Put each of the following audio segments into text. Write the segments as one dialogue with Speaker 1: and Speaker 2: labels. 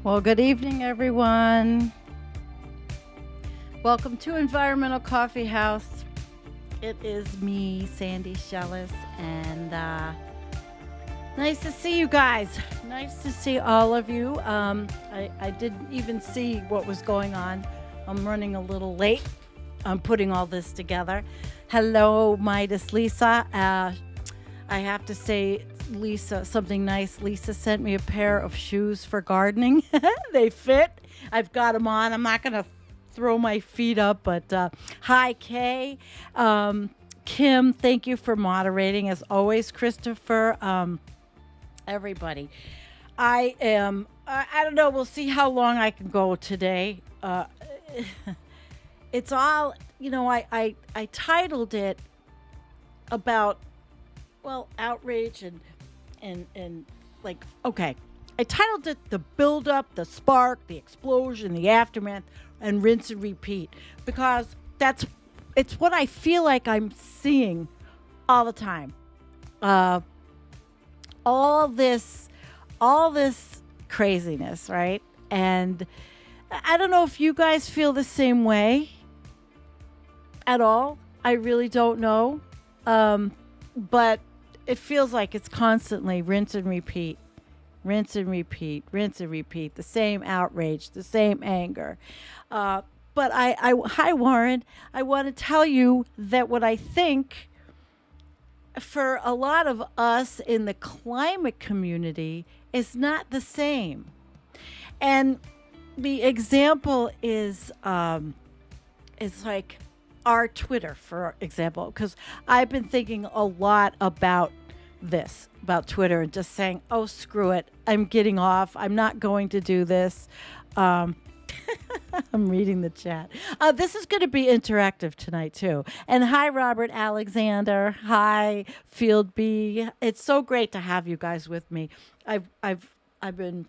Speaker 1: Well, good evening, everyone. Welcome to Environmental Coffee House. It is me, Sandy Shellis, and nice to see you guys. Nice to see all of you. I didn't even see what was going on. I'm running a little late. I'm putting all this together. Hello, Midas Lisa. I have to say, Lisa, something nice. Lisa sent me a pair of shoes for gardening. They fit. I've got them on. I'm not going to throw my feet up, but hi, Kay. Kim, thank you for moderating. As always, Christopher, everybody. I don't know. We'll see how long I can go today. It's all, I titled it about, well, outrage and like, okay. I titled it The Build Up, the Spark, the Explosion, the Aftermath, and Rinse and Repeat, because it's what I feel like I'm seeing all the time. All this craziness, right? And I don't know if you guys feel the same way at all. I really don't know. But it feels like it's constantly rinse and repeat, rinse and repeat, rinse and repeat, the same outrage, the same anger. But hi, Warren. I want to tell you that what I think for a lot of us in the climate community is not the same. And the example is like our Twitter, for example, because I've been thinking a lot about this, about Twitter, and just saying, oh, screw it. I'm getting off. I'm not going to do this. I'm reading the chat. This is going to be interactive tonight, too. And hi, Robert Alexander. Hi, Field B. It's so great to have you guys with me. I've been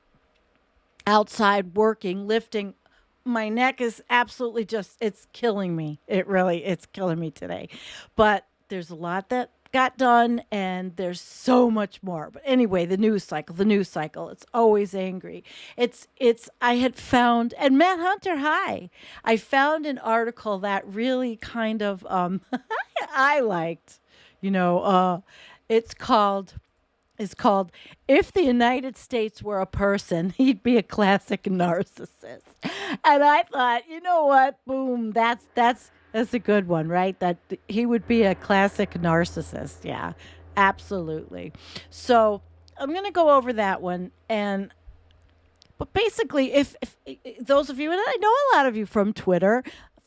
Speaker 1: outside working, lifting. My neck is absolutely it's killing me. It's killing me today. But there's a lot that got done and there's so much more. But anyway, the news cycle, it's always angry. I had found, and Matt Hunter, hi. I found an article that really kind of, I liked, it's called, If the United States Were a Person, He'd Be a Classic Narcissist. And I thought, you know what? Boom, that's a good one, right? That he would be a classic narcissist. Yeah, absolutely. So I'm going to go over that one. But basically, if those of you, and I know a lot of you from Twitter,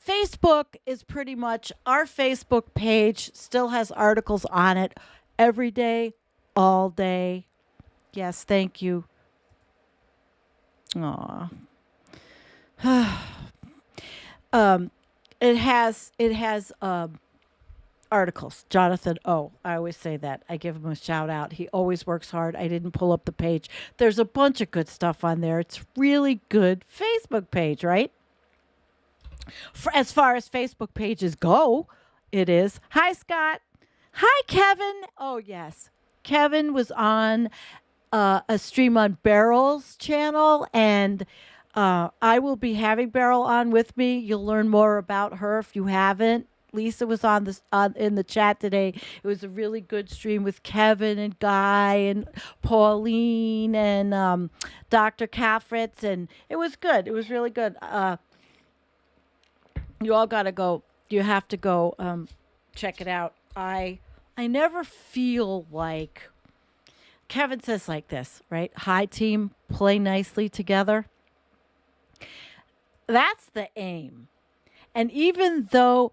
Speaker 1: Facebook is pretty much, our Facebook page still has articles on it every day, all day. Yes, thank you. Aw. It has articles. Jonathan O. I always say that. I give him a shout out. He always works hard. I didn't pull up the page. There's a bunch of good stuff on there. It's really good Facebook page, right? As far as Facebook pages go, it is. Hi, Scott. Hi, Kevin. Oh, yes. Kevin was on a stream on Beryl's channel, and I will be having Beryl on with me. You'll learn more about her if you haven't. Lisa was on this in the chat today. It was a really good stream with Kevin and Guy and Pauline and Dr. Kaffritz, and it was good. It was really good. You all got to go. You have to go check it out. I never feel like Kevin says like this, right? Hi, team, play nicely together. That's the aim. And even though,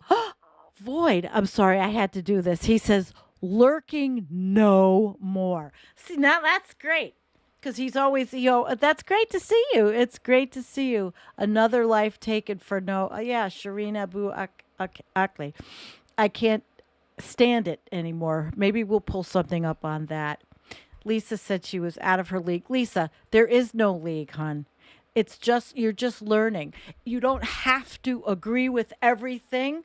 Speaker 1: Void, I'm sorry, I had to do this. He says, lurking no more. See, now that's great. Because he's always, that's great to see you. It's great to see you. Another life taken for no, yeah, Shireen Abu Akli. I can't stand it anymore. Maybe we'll pull something up on that. Lisa said she was out of her league. Lisa, there is no league, hon. It's just, you're just learning. You don't have to agree with everything.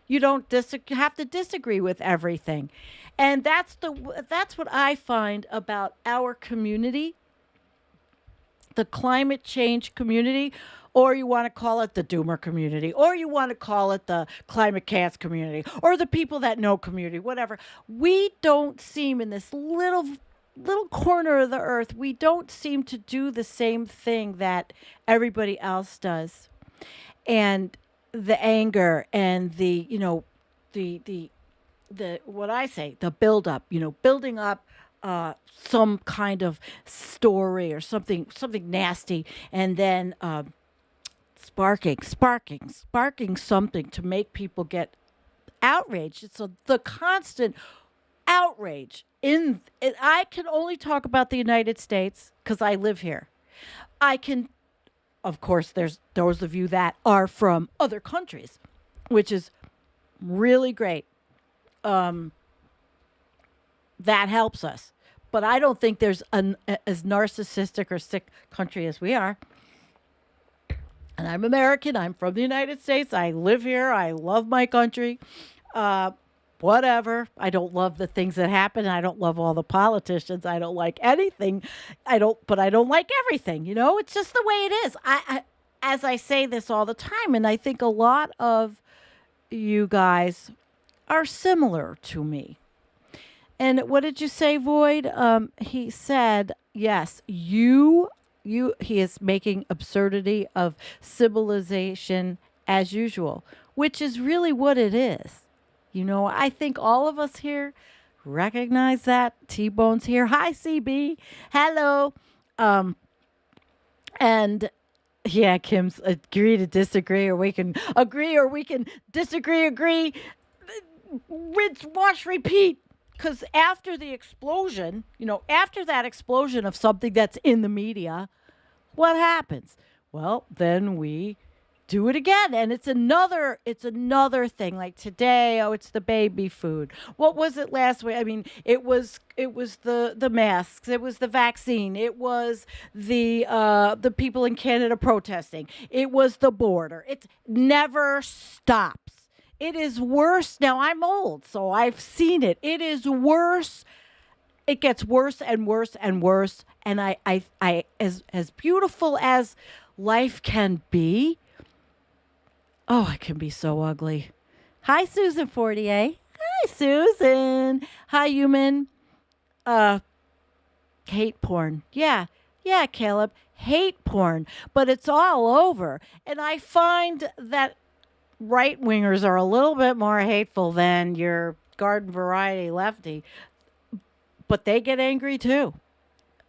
Speaker 1: You don't have to disagree with everything. And that's what I find about our community the climate change community, or you want to call it the doomer community, or you want to call it the climate cats community, or the people that know community, whatever. We don't seem in this little corner of the earth, we don't seem to do the same thing that everybody else does. And the anger and the what I say, the build up, building up some kind of story or something nasty, and then sparking something to make people get outraged. It's the constant outrage I can only talk about the United States because I live here. I can, of course, there's those of you that are from other countries, which is really great. Um, that helps us. But I don't think there's as narcissistic or sick country as we are. And I'm American. I'm from the United States. I live here. I love my country. Uh, Whatever. I don't love the things that happen. I don't love all the politicians. I don't like anything. But I don't like everything. It's just the way it is. As I say this all the time, and I think a lot of you guys are similar to me. And what did you say, Void? He said, yes, he is making absurdity of civilization as usual, which is really what it is. I think all of us here recognize that. T-Bone's here. Hi, CB. Hello. And yeah, Kim's agree to disagree, or we can agree, or we can disagree, agree, rinse, wash, repeat. Because after the explosion, after that explosion of something that's in the media, what happens? Well, then we do it again, and it's another thing. Like today, it's the baby food. What was it last week? I mean, it was the masks, it was the vaccine, it was the people in Canada protesting, it was the border. It never stops. It is worse. Now I'm old, so I've seen it. It is worse. It gets worse and worse and worse. And I as beautiful as life can be, oh, it can be so ugly. Hi, Susan Fortier. Hi, Susan. Hi, human. Hate porn. Yeah, Caleb. Hate porn. But it's all over. And I find that right wingers are a little bit more hateful than your garden variety lefty. But they get angry too.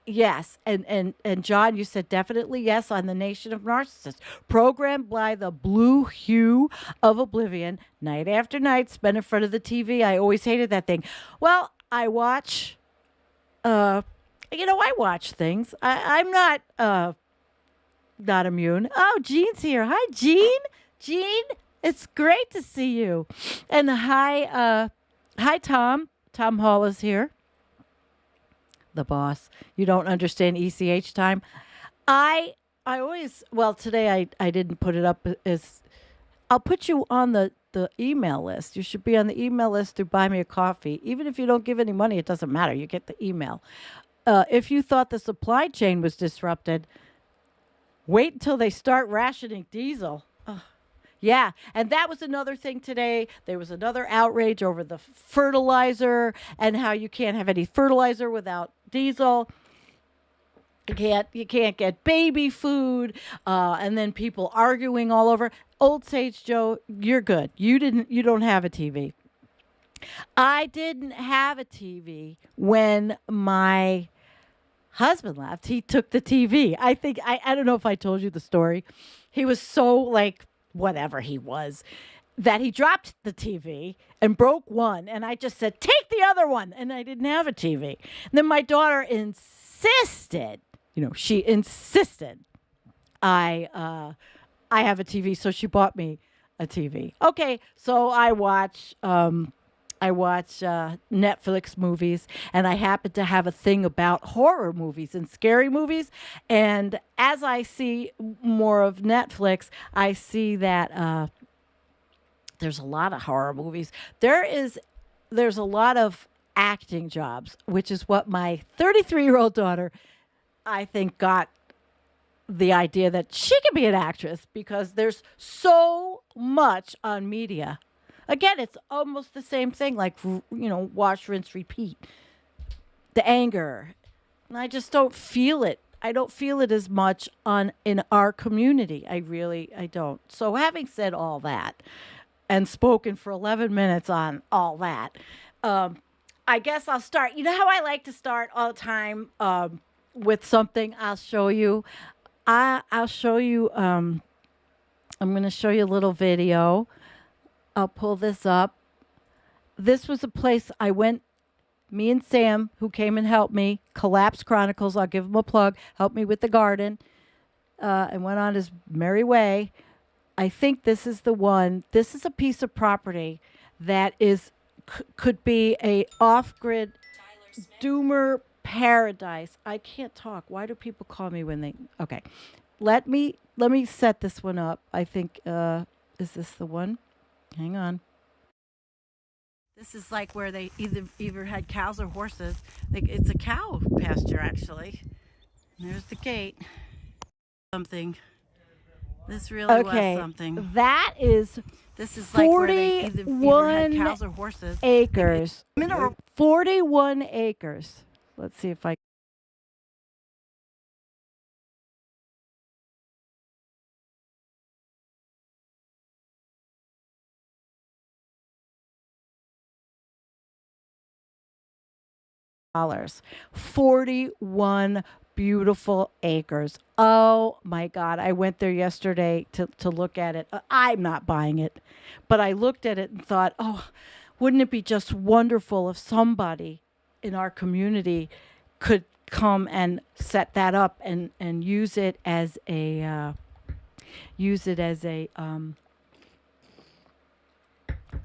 Speaker 1: Yes, and John, you said definitely yes on the Nation of Narcissists, programmed by the blue hue of oblivion, night after night, spent in front of the TV. I always hated that thing. Well, I watch, I watch things. I'm not immune. Oh, Jean's here. Hi, Jean. Jean, it's great to see you. And hi, Tom. Tom Hall is here. The boss. You don't understand ECH time. I always, well, today I didn't put it up as, I'll put you on the email list. You should be on the email list to buy me a coffee. Even if you don't give any money, it doesn't matter. You get the email. If you thought the supply chain was disrupted, wait until they start rationing diesel. Yeah, and that was another thing today. There was another outrage over the fertilizer and how you can't have any fertilizer without diesel. You can't get baby food, and then people arguing all over. Old Sage Joe, you're good. You don't have a TV. I didn't have a TV when my husband left. He took the TV. I don't know if I told you the story. He was so like whatever he was, that he dropped the TV and broke one. And I just said, take the other one. And I didn't have a TV. And then my daughter insisted, she insisted I have a TV. So she bought me a TV. Okay. So I watch Netflix movies, and I happen to have a thing about horror movies and scary movies. And as I see more of Netflix, I see that there's a lot of horror movies. There's a lot of acting jobs, which is what my 33-year-old daughter, I think, got the idea that she could be an actress because there's so much on media. Again, it's almost the same thing, like, wash, rinse, repeat. The anger. And I just don't feel it. I don't feel it as much in our community. I don't. So having said all that and spoken for 11 minutes on all that, I guess I'll start. You know how I like to start all the time with something I'll show you? I'll show you, I'm going to show you a little video. I'll pull this up. This was a place I went, me and Sam, who came and helped me, Collapse Chronicles, I'll give him a plug, helped me with the garden, and went on his merry way. I think this is the one. This is a piece of property that could be a off-grid doomer paradise. I can't talk. Why do people call me when they... Okay. Let me set this one up. I think, is this the one? Hang on. This is like where they either had cows or horses. It's a cow pasture, actually. There's the gate. Something. This really was something. That is this is like where they either had cows or horses. Acres. 41 acres. Let's see if I... dollars. 41 beautiful acres. Oh my God. I went there yesterday to look at it. I'm not buying it, but I looked at it and thought, oh, wouldn't it be just wonderful if somebody in our community could come and set that up and use it as a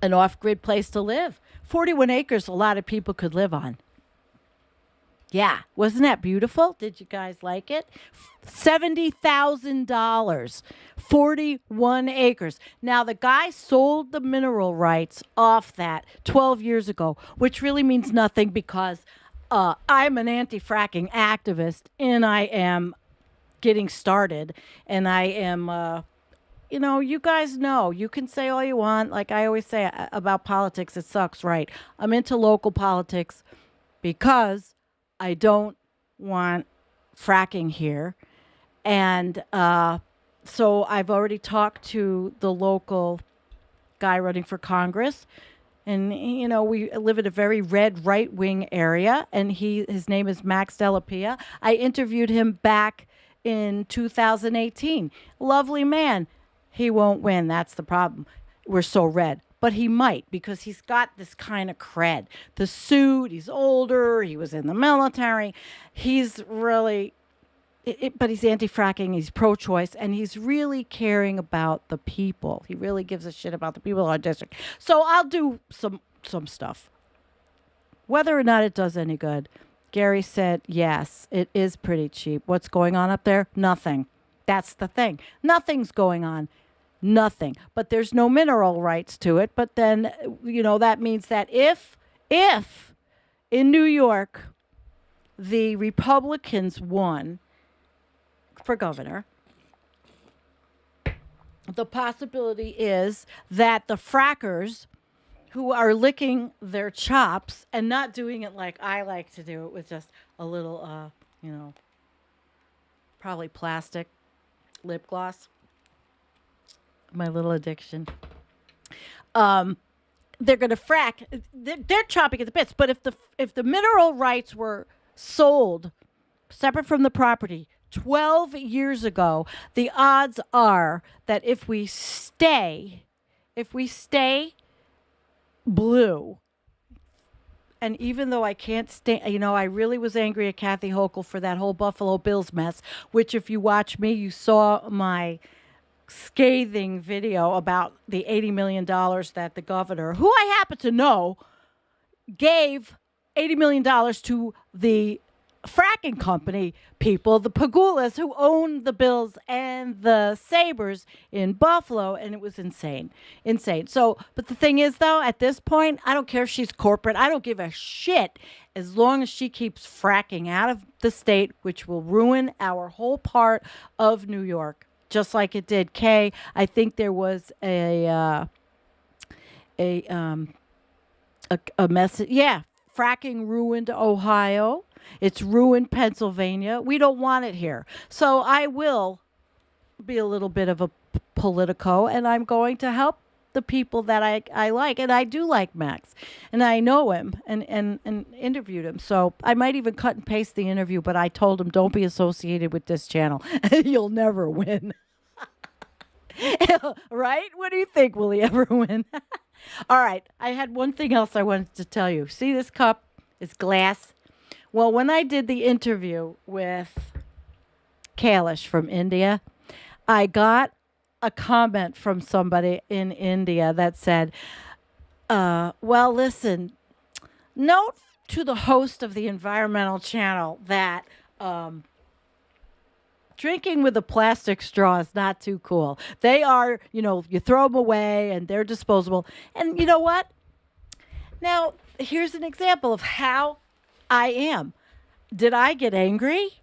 Speaker 1: an off-grid place to live. 41 acres, a lot of people could live on. Yeah, wasn't that beautiful? Did you guys like it? $70,000, 41 acres. Now, the guy sold the mineral rights off that 12 years ago, which really means nothing because I'm an anti-fracking activist, and I am getting started, and I am... you guys know, you can say all you want. Like I always say about politics, it sucks, right? I'm into local politics because I don't want fracking here. And so I've already talked to the local guy running for Congress. And, we live in a very red right-wing area. And his name is Max Delapia. I interviewed him back in 2018. Lovely man. He won't win. That's the problem. We're so red. But he might because he's got this kind of cred. The suit, he's older, he was in the military. He's really, but he's anti-fracking, he's pro-choice, and he's really caring about the people. He really gives a shit about the people in our district. So I'll do some stuff. Whether or not it does any good, Gary said, yes, it is pretty cheap. What's going on up there? Nothing. That's the thing. Nothing's going on. Nothing. But there's no mineral rights to it. But then, that means that if in New York, the Republicans won for governor, the possibility is that the frackers who are licking their chops and not doing it like I like to do it with just a little, probably plastic lip gloss, my little addiction. They're going to frack. They're chopping at the bits. But if the mineral rights were sold separate from the property 12 years ago, the odds are that if we stay blue, and even though I can't stand, I really was angry at Kathy Hochul for that whole Buffalo Bills mess, which if you watch me, you saw my scathing video about the $80 million that the governor, who I happen to know, gave $80 million to the fracking company people, the Pagulas, who owned the Bills and the Sabres in Buffalo, and it was insane. Insane. So, but the thing is, though, at this point, I don't care if she's corporate. I don't give a shit as long as she keeps fracking out of the state, which will ruin our whole part of New York, just like it did Kay. I think there was a a message. Yeah, fracking ruined Ohio. It's ruined Pennsylvania. We don't want it here. So I will be a little bit of a politico, and I'm going to help the people that I like. And I do like Max. And I know him and interviewed him. So I might even cut and paste the interview, but I told him, don't be associated with this channel. You'll never win. Right? What do you think? Will he ever win? All right. I had one thing else I wanted to tell you. See this cup? It's glass. Well, when I did the interview with Kailash from India, I got a comment from somebody in India that said, well, listen, note to the host of the environmental channel that drinking with a plastic straw is not too cool. They are, you throw them away and they're disposable. And you know what? Now, here's an example of how I am. Did I get angry?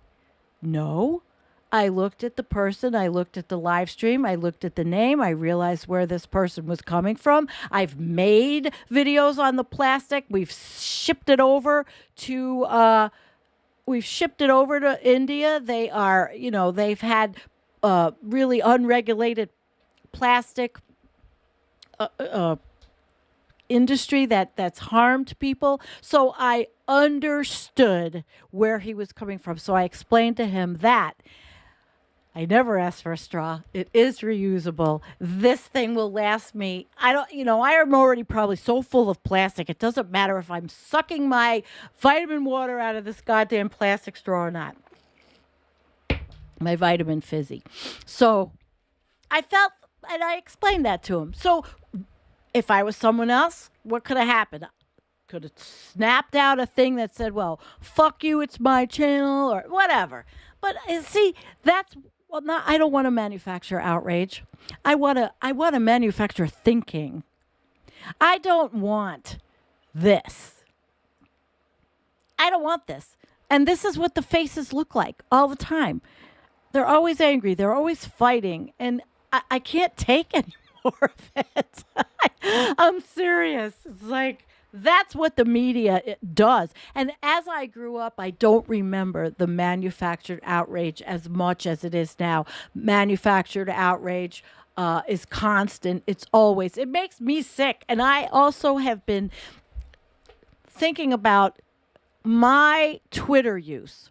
Speaker 1: No. I looked at the person. I looked at the live stream. I looked at the name. I realized where this person was coming from. I've made videos on the plastic. We've shipped it over to India. They are, they've had really unregulated plastic industry that's harmed people. So I understood where he was coming from. So I explained to him that I never asked for a straw. It is reusable. This thing will last me. I am already probably so full of plastic. It doesn't matter if I'm sucking my vitamin water out of this goddamn plastic straw or not. My vitamin fizzy. So I felt, and I explained that to him. So if I was someone else, what could have happened? Could have snapped out a thing that said, well, fuck you, it's my channel, or whatever. But see, I don't want to manufacture outrage. I want to manufacture thinking. I don't want this. I don't want this. And this is what the faces look like all the time. They're always angry. They're always fighting. And I can't take any more of it. I'm serious. It's like, that's what the media does. And as I grew up, I don't remember the manufactured outrage as much as it is now. Manufactured outrage is constant. It makes me sick. And I also have been thinking about my Twitter use.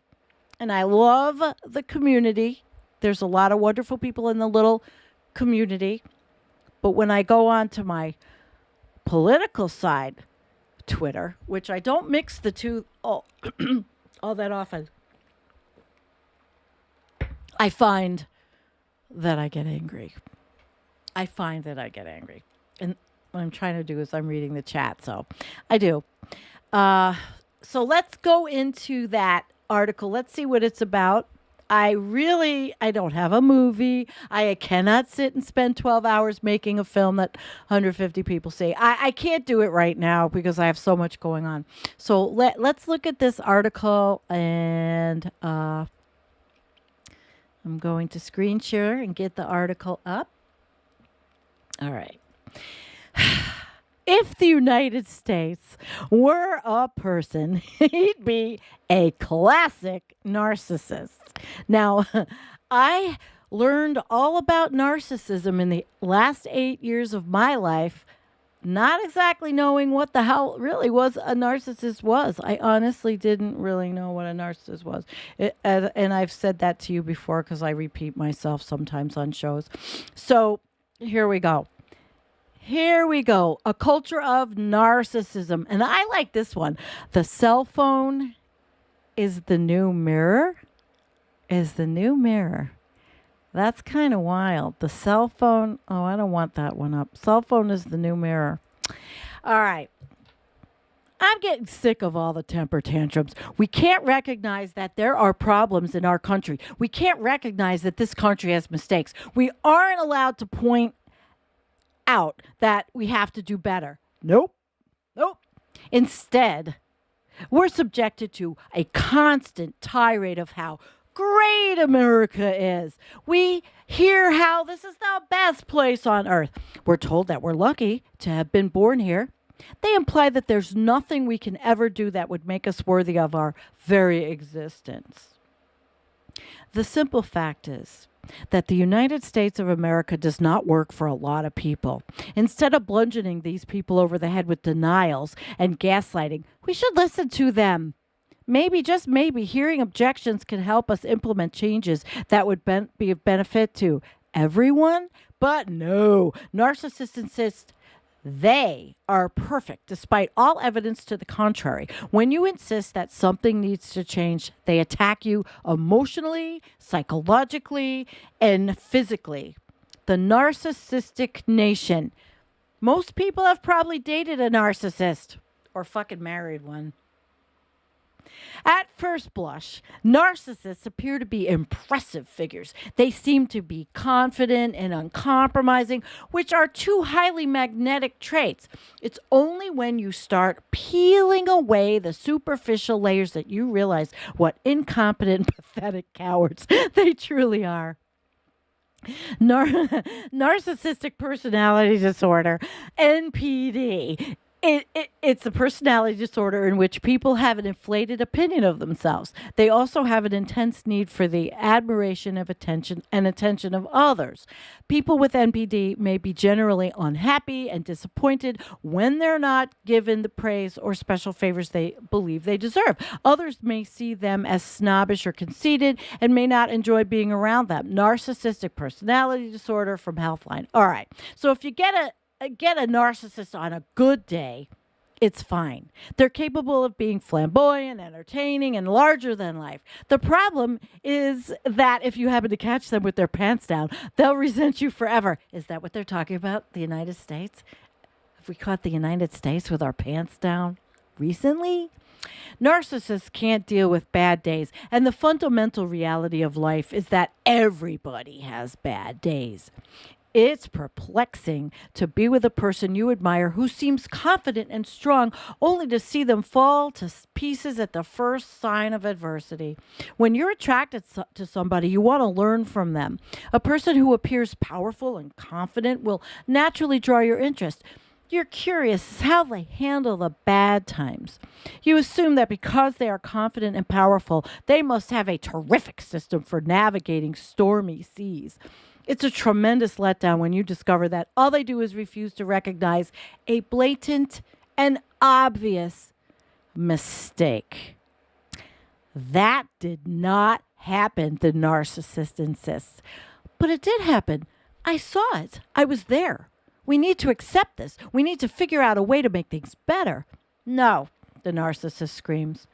Speaker 1: And I love the community. There's a lot of wonderful people in the little community. But when I go on to my political side, Twitter, which I don't mix the two all that often, I find that I get angry. And what I'm trying to do is I'm reading the chat, so I do. So let's go into that article. Let's see what it's about. I don't have a movie. I cannot sit and spend 12 hours making a film that 150 people see. I can't do it right now because I have so much going on. So let's look at this article, and I'm going to screen share and get the article up. All right. If the United States were a person, he'd be a classic narcissist. Now, I learned all about narcissism in the last 8 years of my life, not exactly knowing what the hell really was a narcissist was. I honestly didn't really know what a narcissist was. And I've said that to you before because I repeat myself sometimes on shows. So here we go. A culture of narcissism. And I like this one. The cell phone is the new mirror. That's kind of wild. The cell phone. Oh, I don't want that one up. Cell phone is the new mirror. All right. I'm getting sick of all the temper tantrums. We can't recognize that there are problems in our country. We can't recognize that this country has mistakes. We aren't allowed to point out that we have to do better. Nope. Nope. Instead, we're subjected to a constant tirade of how great America is. We hear how this is the best place on earth. We're told that we're lucky to have been born here. They imply that there's nothing we can ever do that would make us worthy of our very existence. The simple fact is that the United States of America does not work for a lot of people. Instead of bludgeoning these people over the head with denials and gaslighting, we should listen to them. Maybe, just maybe, hearing objections can help us implement changes that would be of benefit to everyone. But no, narcissists insist they are perfect despite all evidence to the contrary. When you insist that something needs to change, they attack you emotionally, psychologically, and physically. The narcissistic nation. Most people have probably dated a narcissist or fucking married one. At first blush, narcissists appear to be impressive figures. They seem to be confident and uncompromising, which are two highly magnetic traits. It's only when you start peeling away the superficial layers that you realize what incompetent, pathetic cowards they truly are. Narcissistic personality disorder, NPD. It's a personality disorder in which people have an inflated opinion of themselves. They also have an intense need for the admiration of attention of others. People with NPD may be generally unhappy and disappointed when they're not given the praise or special favors they believe they deserve. Others may see them as snobbish or conceited and may not enjoy being around them. Narcissistic personality disorder from Healthline. All right. So if you get a narcissist on a good day, it's fine. They're capable of being flamboyant, entertaining, and larger than life. The problem is that if you happen to catch them with their pants down, they'll resent you forever. Is that what they're talking about? The United States? Have we caught the United States with our pants down recently? Narcissists can't deal with bad days, and the fundamental reality of life is that everybody has bad days. It's perplexing to be with a person you admire who seems confident and strong, only to see them fall to pieces at the first sign of adversity. When you're attracted to somebody, you want to learn from them. A person who appears powerful and confident will naturally draw your interest. You're curious how they handle the bad times. You assume that because they are confident and powerful, they must have a terrific system for navigating stormy seas. It's a tremendous letdown when you discover that all they do is refuse to recognize a blatant and obvious mistake. That did not happen, the narcissist insists. But it did happen. I saw it. I was there. We need to accept this. We need to figure out a way to make things better. No, the narcissist screams.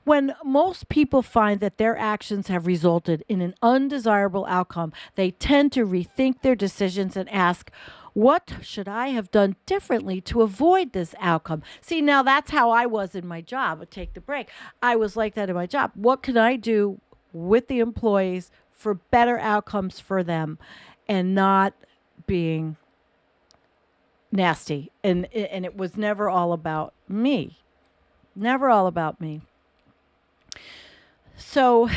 Speaker 1: When most people find that their actions have resulted in an undesirable outcome, they tend to rethink their decisions and ask, what should I have done differently to avoid this outcome? See, now that's how I was in my job. I'll take the break. I was like that in my job. What can I do with the employees for better outcomes for them and not being nasty? And it was never all about me. Never all about me. So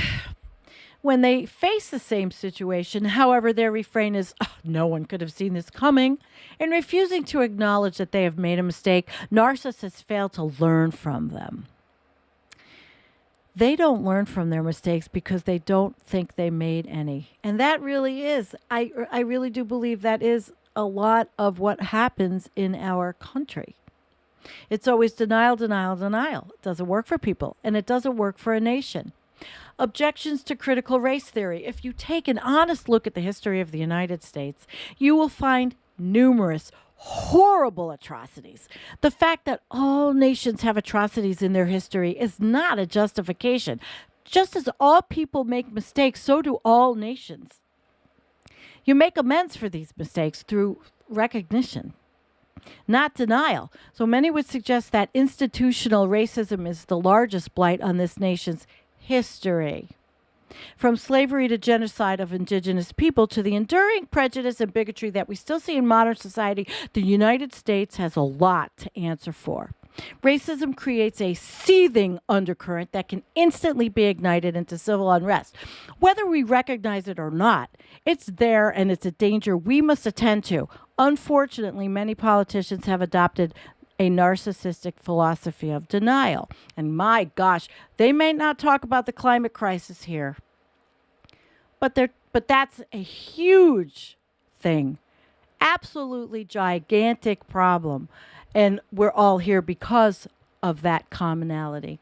Speaker 1: when they face the same situation, however, their refrain is, oh, no one could have seen this coming. In refusing to acknowledge that they have made a mistake, narcissists fail to learn from them. They don't learn from their mistakes because they don't think they made any. And that really is, I really do believe that is a lot of what happens in our country. It's always denial, denial, denial. It doesn't work for people, and it doesn't work for a nation. Objections to critical race theory. If you take an honest look at the history of the United States, you will find numerous horrible atrocities. The fact that all nations have atrocities in their history is not a justification. Just as all people make mistakes, so do all nations. You make amends for these mistakes through recognition. not denial. So many would suggest that institutional racism is the largest blight on this nation's history. From slavery to genocide of indigenous people to the enduring prejudice and bigotry that we still see in modern society, the United States has a lot to answer for. Racism creates a seething undercurrent that can instantly be ignited into civil unrest. Whether we recognize it or not, it's there and it's a danger we must attend to. Unfortunately, many politicians have adopted a narcissistic philosophy of denial. And my gosh, they may not talk about the climate crisis here, but that's a huge thing. Absolutely gigantic problem. And we're all here because of that commonality.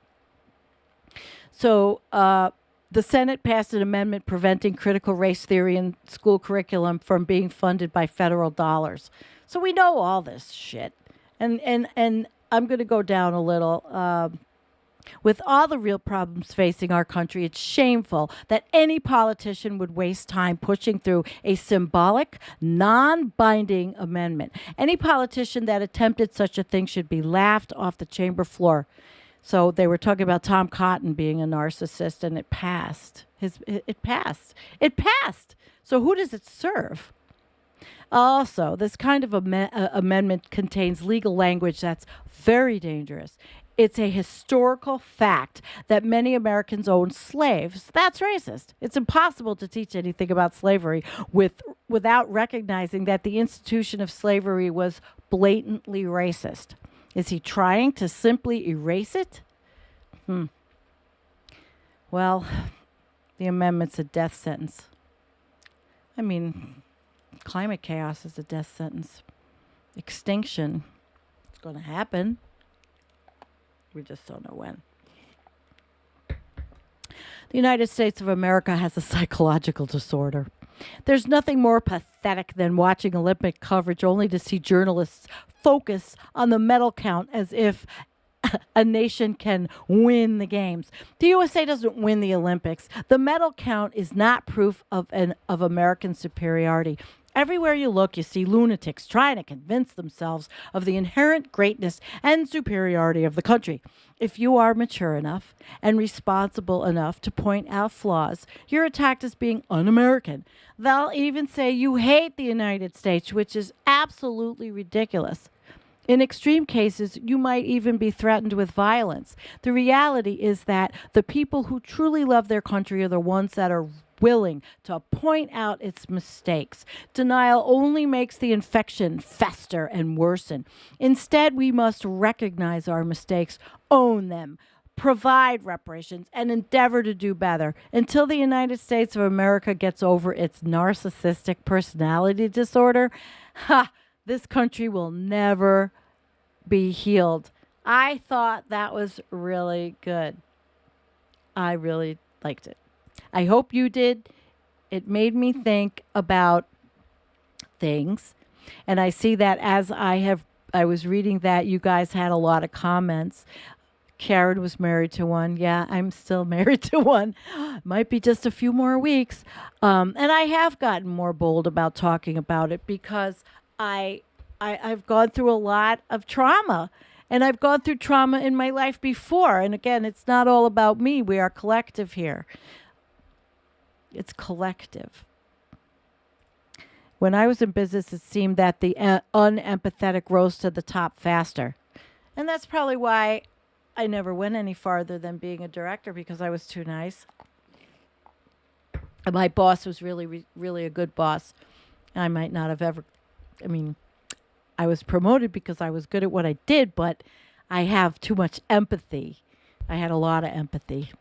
Speaker 1: So the Senate passed an amendment preventing critical race theory in school curriculum from being funded by federal dollars. So we know all this shit. And I'm going to go down a little. With all the real problems facing our country, it's shameful that any politician would waste time pushing through a symbolic, non-binding amendment. Any politician that attempted such a thing should be laughed off the chamber floor. So they were talking about Tom Cotton being a narcissist, and it passed. It passed. It passed. So who does it serve? Also, this kind of amendment contains legal language that's very dangerous. It's a historical fact that many Americans owned slaves. That's racist. It's impossible to teach anything about slavery without recognizing that the institution of slavery was blatantly racist. Is he trying to simply erase it? Well, the amendment's a death sentence. I mean, climate chaos is a death sentence. Extinction is going to happen. We just don't know when. The United States of America has a psychological disorder. There's nothing more pathetic than watching Olympic coverage only to see journalists focus on the medal count as if a nation can win the games. The USA doesn't win the Olympics. The medal count is not proof of American superiority. Everywhere you look, you see lunatics trying to convince themselves of the inherent greatness and superiority of the country. If you are mature enough and responsible enough to point out flaws, you're attacked as being un-American. They'll even say you hate the United States, which is absolutely ridiculous. In extreme cases, you might even be threatened with violence. The reality is that the people who truly love their country are the ones that are willing to point out its mistakes. Denial only makes the infection fester and worsen. Instead, we must recognize our mistakes, own them, provide reparations, and endeavor to do better. Until the United States of America gets over its narcissistic personality disorder, this country will never be healed. I thought that was really good. I really liked it. I hope you did. It made me think about things. And I see that as I was reading that, you guys had a lot of comments. Karen was married to one. Yeah, I'm still married to one. Might be just a few more weeks. And I have gotten more bold about talking about it because I've gone through a lot of trauma. And I've gone through trauma in my life before. And again, it's not all about me. We are collective here. It's collective. When I was in business, it seemed that the unempathetic rose to the top faster. And that's probably why I never went any farther than being a director, because I was too nice. And my boss was really, really a good boss. I might not have ever, I was promoted because I was good at what I did, but I have too much empathy. I had a lot of empathy.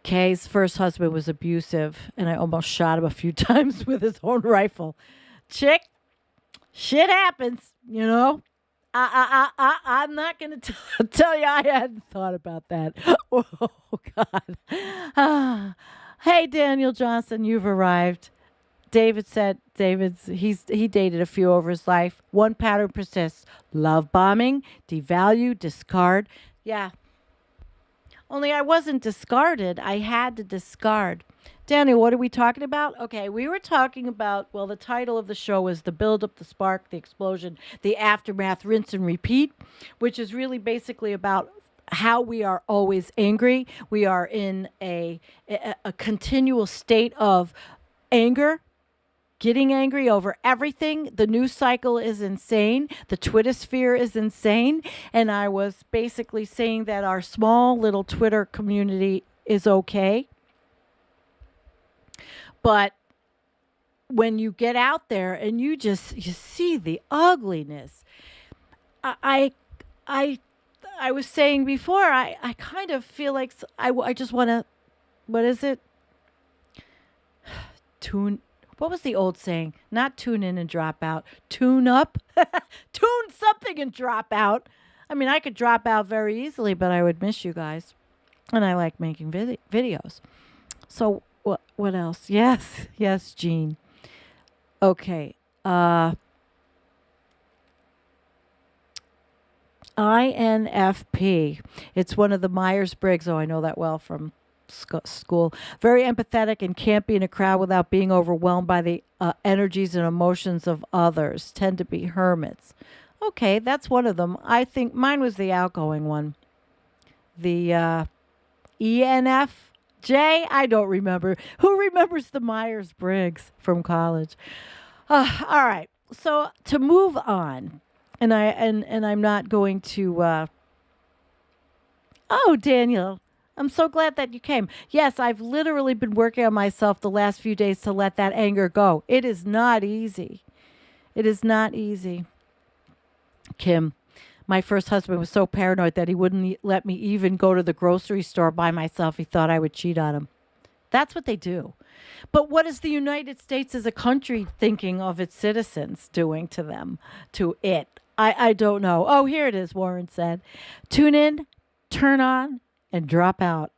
Speaker 1: Kay's first husband was abusive, and I almost shot him a few times with his own rifle. Chick, shit happens, you know. I'm not going to tell you I hadn't thought about that. Oh, God. Hey, Daniel Johnson, you've arrived. David said he dated a few over his life. One pattern persists. Love bombing, devalue, discard. Yeah. Only I wasn't discarded. I had to discard. Daniel, what are we talking about? Okay, we were talking about, well, the title of the show is The Build Up, the Spark, the Explosion, the Aftermath, Rinse and Repeat, which is really basically about how we are always angry. We are in a continual state of anger, getting angry over everything. The news cycle is insane. The Twitter sphere is insane. And I was basically saying that our small little Twitter community is okay. But when you get out there and you see the ugliness, I I I was saying before, I kind of feel like I just want to, what is it? Tune. What was the old saying? Not tune in and drop out. Tune up. Tune something and drop out. I mean, I could drop out very easily, but I would miss you guys. And I like making videos. So what else? Yes. Yes, Jean. Okay. INFP. It's one of the Myers-Briggs. Oh, I know that well from school. Very empathetic and can't be in a crowd without being overwhelmed by the energies and emotions of others. Tend to be hermits. Okay, that's one of them. I think mine was the outgoing one. The ENFJ? I don't remember. Who remembers the Myers-Briggs from college? All right. So to move on, and I'm not going to. Oh, Daniel, I'm so glad that you came. Yes, I've literally been working on myself the last few days to let that anger go. It is not easy. It is not easy. Kim, my first husband was so paranoid that he wouldn't let me even go to the grocery store by myself. He thought I would cheat on him. That's what they do. But what is the United States as a country thinking of its citizens doing to them, to it? I don't know. Oh, here it is, Warren said. Tune in, turn on, and drop out.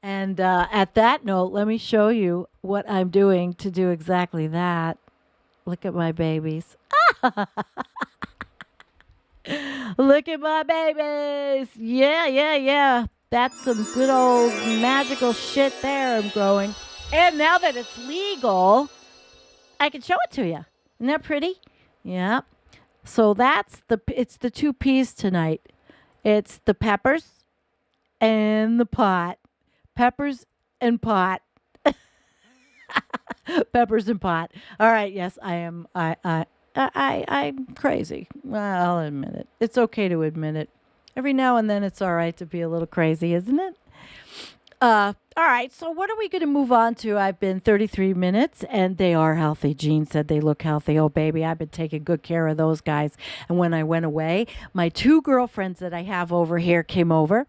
Speaker 1: And at that note, let me show you what I'm doing to do exactly that. Look at my babies. Look at my babies. Yeah. That's some good old magical shit there I'm growing. And now that it's legal, I can show it to you. Isn't that pretty? Yeah. So it's the two P's tonight. It's the peppers and the pot. Peppers and pot. Peppers and pot. All right. Yes, I am. I'm crazy. Well, I'll admit it. It's okay to admit it. Every now and then it's all right to be a little crazy, isn't it? All right. So what are we going to move on to? I've been 33 minutes and they are healthy. Jean said they look healthy. Oh, baby, I've been taking good care of those guys. And when I went away, my two girlfriends that I have over here came over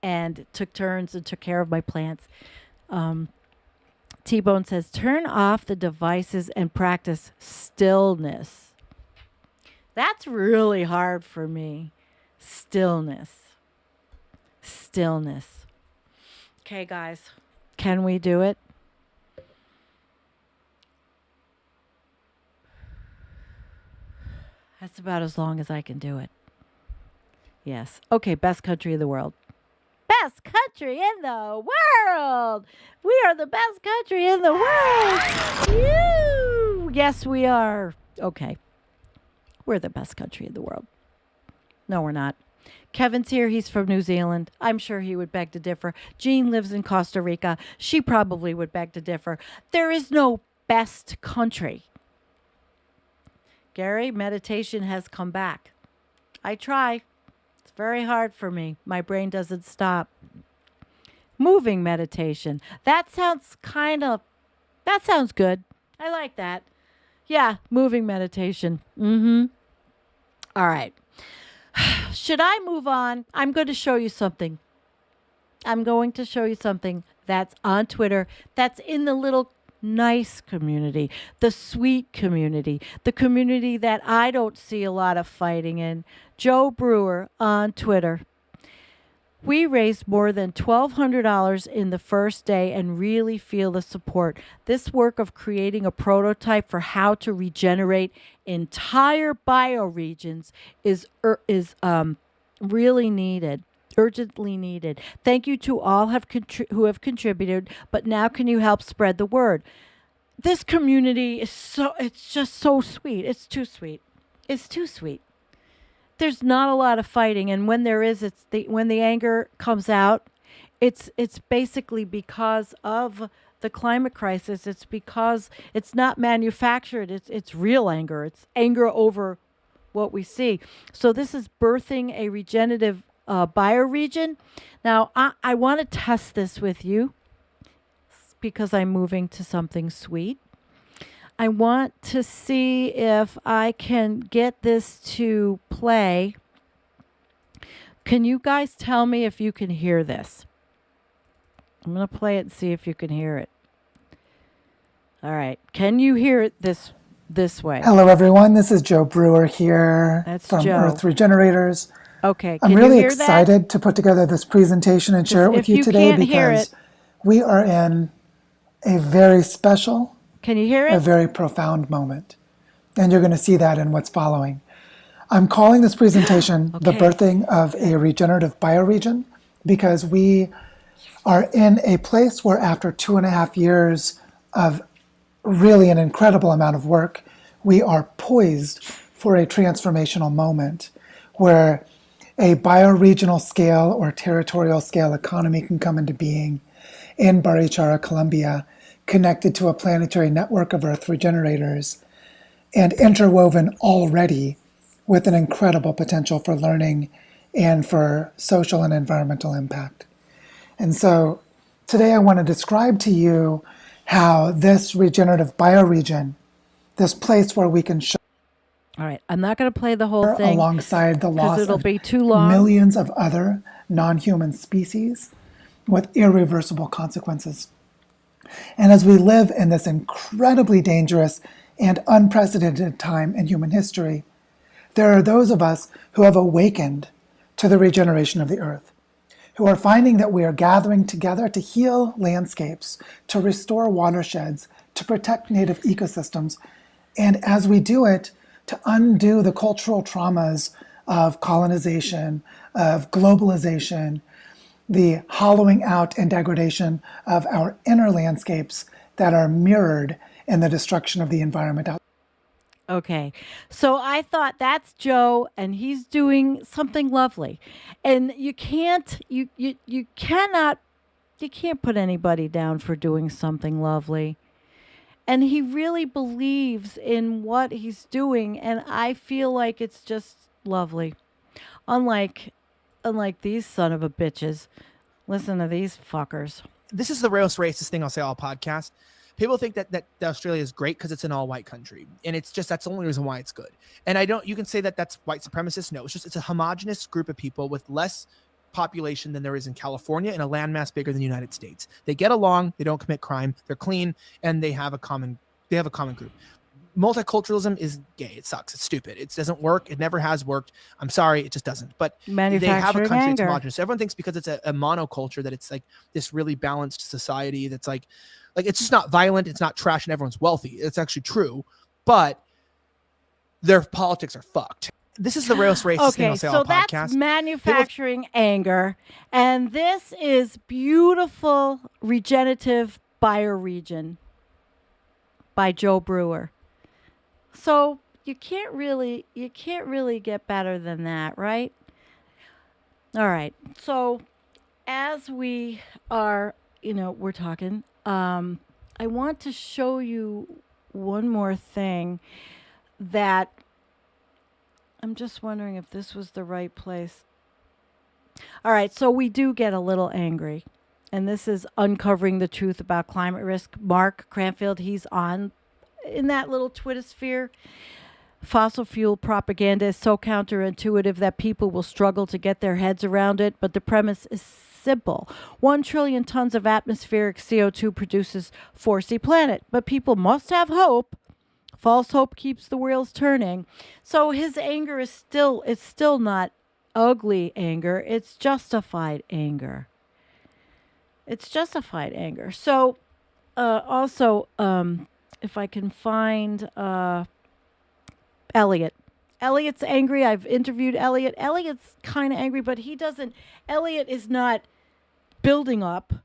Speaker 1: and took turns and took care of my plants. T-Bone says, turn off the devices and practice stillness. That's really hard for me. Stillness. Okay, guys, can we do it? That's about as long as I can do it. Yes. Okay, best country in the world. Best country in the world. We are the best country in the world. Woo! Yes, we are. Okay. We're the best country in the world. No, we're not. Kevin's here. He's from New Zealand. I'm sure he would beg to differ. Jean lives in Costa Rica. She probably would beg to differ. There is no best country. Gary, meditation has come back. I try. It's very hard for me. My brain doesn't stop. Moving meditation. That sounds good. I like that. Yeah, moving meditation. All right. Should I move on? I'm going to show you something. I'm going to show you something that's on Twitter, that's in the little nice community, the sweet community, the community that I don't see a lot of fighting in. Joe Brewer on Twitter. We raised more than $1,200 in the first day and really feel the support. This work of creating a prototype for how to regenerate entire bioregions is really needed. urgently needed. Thank you to all who have contributed, but now can you help spread the word? This community is it's just so sweet. It's too sweet. It's too sweet. There's not a lot of fighting, and when there is, when the anger comes out, it's basically because of the climate crisis. It's because it's not manufactured. It's real anger. It's anger over what we see. So this is birthing a regenerative bioregion. Now I want to test this with you because I'm moving to something sweet. I want to see if I can get this to play. Can you guys tell me if you can hear this? I'm going to play it and see if you can hear it. All right. Can you hear it this way?
Speaker 2: Hello, everyone. This is Joe Brewer here from
Speaker 1: Joe.
Speaker 2: Earth Regenerators.
Speaker 1: Okay.
Speaker 2: I'm really excited to put together this presentation and share it with you today because we are in a very special,
Speaker 1: can you hear it?
Speaker 2: A very profound moment. And you're going to see that in what's following. I'm calling this presentation The Birthing of a Regenerative Bioregion because we are in a place where after 2.5 years of really an incredible amount of work, we are poised for a transformational moment where a bioregional scale or territorial scale economy can come into being in Barichara, Colombia, connected to a planetary network of Earth regenerators and interwoven already with an incredible potential for learning and for social and environmental impact. And so today I want to describe to you how this regenerative bioregion, this place where we can show.
Speaker 1: All right, I'm not going to play the whole thing
Speaker 2: alongside the loss
Speaker 1: it'll
Speaker 2: of
Speaker 1: be too long.
Speaker 2: Millions of other non-human species with irreversible consequences. And as we live in this incredibly dangerous and unprecedented time in human history, there are those of us who have awakened to the regeneration of the earth, who are finding that we are gathering together to heal landscapes, to restore watersheds, to protect native ecosystems, and as we do it, to undo the cultural traumas of colonization, of globalization, the hollowing out and degradation of our inner landscapes that are mirrored in the destruction of the environment out.
Speaker 1: Okay. So I thought that's Joe and he's doing something lovely. And you can't put anybody down for doing something lovely. And he really believes in what he's doing, and I feel like it's just lovely. Unlike these son of a bitches. Listen to these fuckers.
Speaker 3: This is the most racist thing I'll say all podcast. People think that Australia is great because it's an all-white country, and it's just that's the only reason why it's good. And you can say that that's white supremacist. No, it's a homogenous group of people with less population than there is in California and a landmass bigger than the United States. They get along, they don't commit crime, they're clean, and they have a common group. Multiculturalism is gay. It sucks. It's stupid. It doesn't work. It never has worked. I'm sorry. It just doesn't. But they have a country that's homogenous. Everyone thinks because it's a monoculture that it's like this really balanced society that's like it's just not violent. It's not trash and everyone's wealthy. It's actually true. But their politics are fucked. This is the racist thing I'll say on podcast.
Speaker 1: So that's manufacturing anger. And this is beautiful regenerative bioregion by Joe Brewer. So you can't really get better than that, right? All right. So as we are, we're talking, I want to show you one more thing that I'm just wondering if this was the right place. All right, so we do get a little angry. And this is Uncovering the Truth About Climate Risk. Mark Cranfield, he's on in that little Twitter sphere. Fossil fuel propaganda is so counterintuitive that people will struggle to get their heads around it, but the premise is simple. 1 trillion tons of atmospheric CO2 produces 4C planet, but people must have hope. False hope keeps the wheels turning. So his anger is still not ugly anger. It's justified anger. It's justified anger. So also, if I can find Elliot Elliot's angry. I've interviewed Elliot. Elliot's kind of angry, but Elliot is not building up.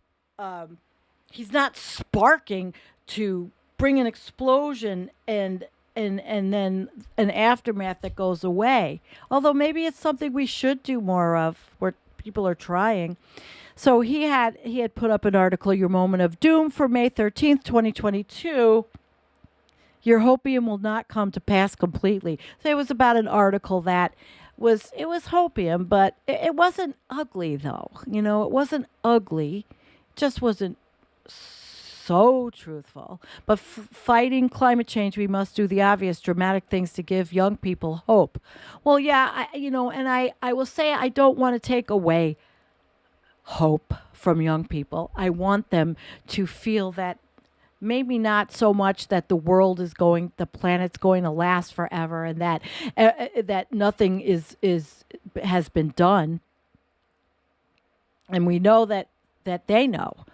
Speaker 1: He's not sparking to bring an explosion and then an aftermath that goes away. Although maybe it's something we should do more of, where people are trying. So he had put up an article, Your Moment of Doom, for May 13th, 2022. Your hopium will not come to pass completely. So it was about an article that was hopium, but it wasn't ugly though. You know, it wasn't ugly. It just wasn't so truthful. But fighting climate change, we must do the obvious, dramatic things to give young people hope. Well, yeah, I will say I don't want to take away hope from young people. I want them to feel that maybe not so much that the planet's going to last forever, and that nothing has been done. And we know that they know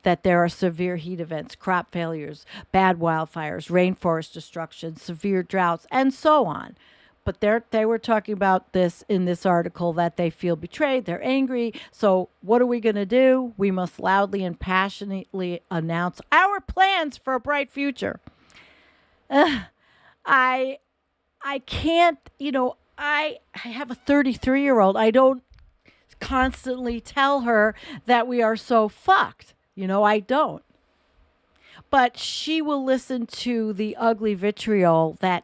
Speaker 1: that there are severe heat events, crop failures, bad wildfires, rainforest destruction, severe droughts, and so on. But they were talking about this in this article, that they feel betrayed, they're angry. So what are we going to do? We must loudly and passionately announce our plans for a bright future. I can't, I have a 33-year-old. I don't constantly tell her that we are so fucked. I don't. But she will listen to the ugly vitriol that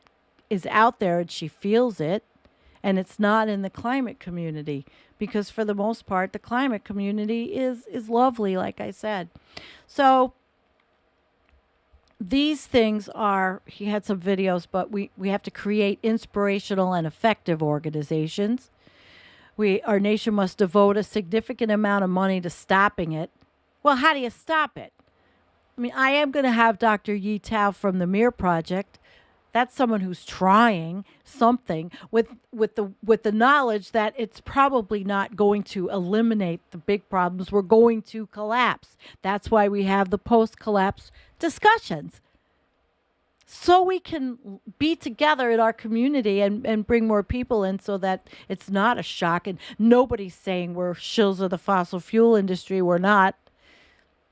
Speaker 1: is out there, and she feels it, and it's not in the climate community, because for the most part the climate community is lovely, like I said. So these things he had some videos, but we have to create inspirational and effective organizations. Our nation must devote a significant amount of money to stopping it. Well, how do you stop it? I mean, I am going to have Dr. Yi Tao from the Mir Project. That's someone who's trying something with the knowledge that it's probably not going to eliminate the big problems. We're going to collapse. That's why we have the post-collapse discussions. So we can be together in our community and bring more people in, so that it's not a shock. And nobody's saying we're shills of the fossil fuel industry. We're not.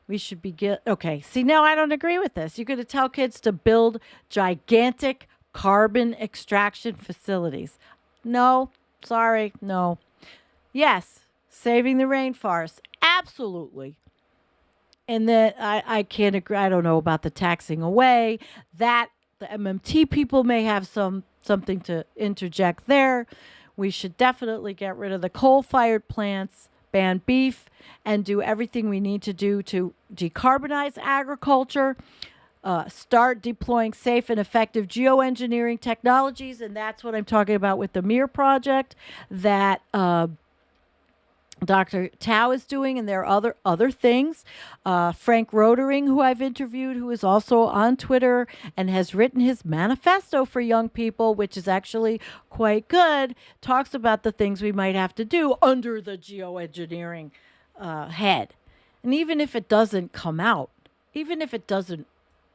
Speaker 1: We should be okay. See, now I don't agree with this. You're going to tell kids to build gigantic carbon extraction facilities. No, sorry, no. Yes, saving the rainforest, absolutely. And then I can't agree. I don't know about the taxing away. That the MMT people may have something to interject there. We should definitely get rid of the coal-fired plants, ban beef, and do everything we need to do to decarbonize agriculture, start deploying safe and effective geoengineering technologies. And that's what I'm talking about with the Mir Project that Dr. Tao is doing, and there are other things. Frank Rotering, who I've interviewed, who is also on Twitter and has written his manifesto for young people, which is actually quite good, talks about the things we might have to do under the geoengineering head. And even if it doesn't come out, even if it doesn't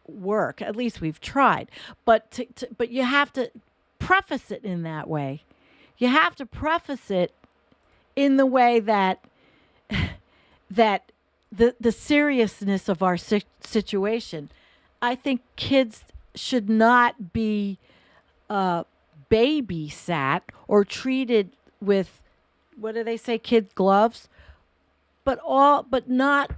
Speaker 1: work, at least we've tried. But but you have to preface it in that way. You have to preface it in the way that the seriousness of our situation. I think kids should not be babysat or treated with, what do they say, kid gloves, but not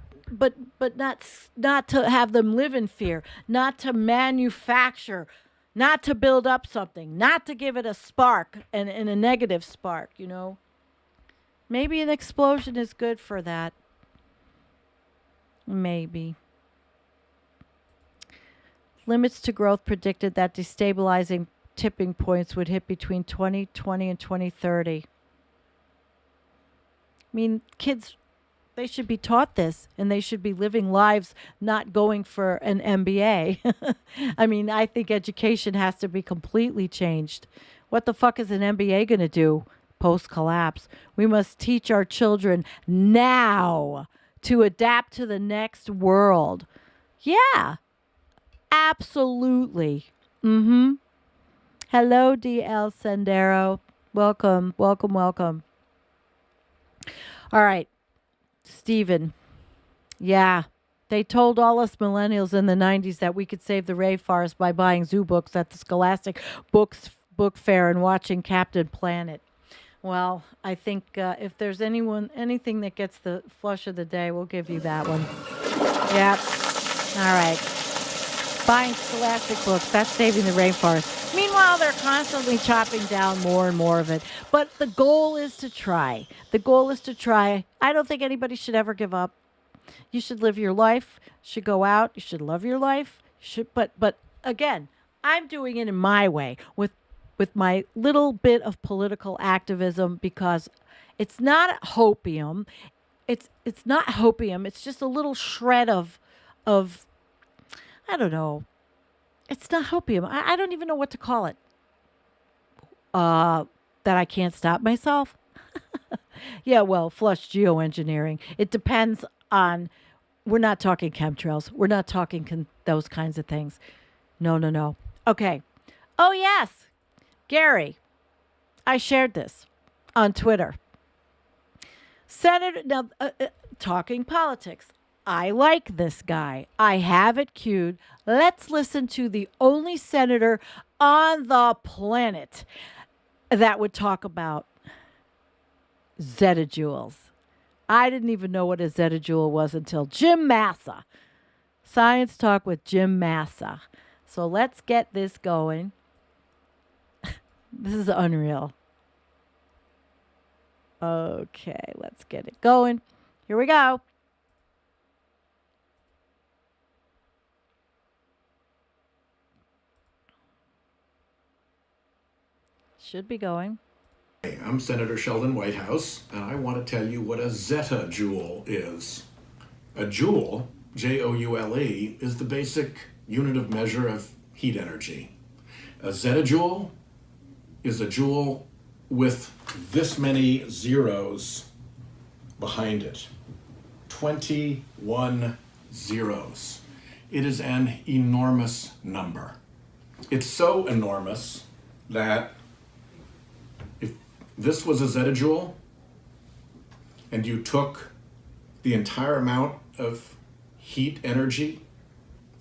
Speaker 1: to have them live in fear, not to manufacture, not to build up something, not to give it a spark and a negative spark, Maybe an explosion is good for that. Maybe. Limits to growth predicted that destabilizing tipping points would hit between 2020 and 2030. I mean, kids, they should be taught this, and they should be living lives not going for an MBA. I mean, I think education has to be completely changed. What the fuck is an MBA going to do post-collapse? We must teach our children now to adapt to the next world. Yeah, absolutely. Hello, DL Sendero. Welcome, welcome, welcome. All right, Stephen. Yeah, they told all us millennials in the 90s that we could save the rainforest by buying zoo books at the Scholastic Books Book Fair and watching Captain Planet. Well, I think if there's anything that gets the flush of the day, we'll give you that one. Yep. All right. Buying scholastic books, that's saving the rainforest. Meanwhile, they're constantly chopping down more and more of it. But the goal is to try. The goal is to try. I don't think anybody should ever give up. You should live your life. You should go out. You should love your life. But again, I'm doing it in my way with my little bit of political activism because it's not hopium. It's not hopium. It's just a little shred of I don't know. It's not hopium. I don't even know what to call it. That I can't stop myself. Yeah, well, flush geoengineering. It depends on. We're not talking chemtrails. We're not talking those kinds of things. No. Okay. Oh yes, Gary. I shared this on Twitter. Senator, now talking politics. I like this guy. I have it queued. Let's listen to the only senator on the planet that would talk about zettajoules. I didn't even know what a zettajoule was until Jim Massa. Science Talk with Jim Massa. So let's get this going. This is unreal. Okay, let's get it going. Here we go. Should be going.
Speaker 4: Hey, I'm Senator Sheldon Whitehouse, and I want to tell you what a zettajoule is. A joule, Joule, is the basic unit of measure of heat energy. A zettajoule is a joule with this many zeros behind it. 21 zeros. It is an enormous number. It's so enormous that if this was a zettajoule and you took the entire amount of heat energy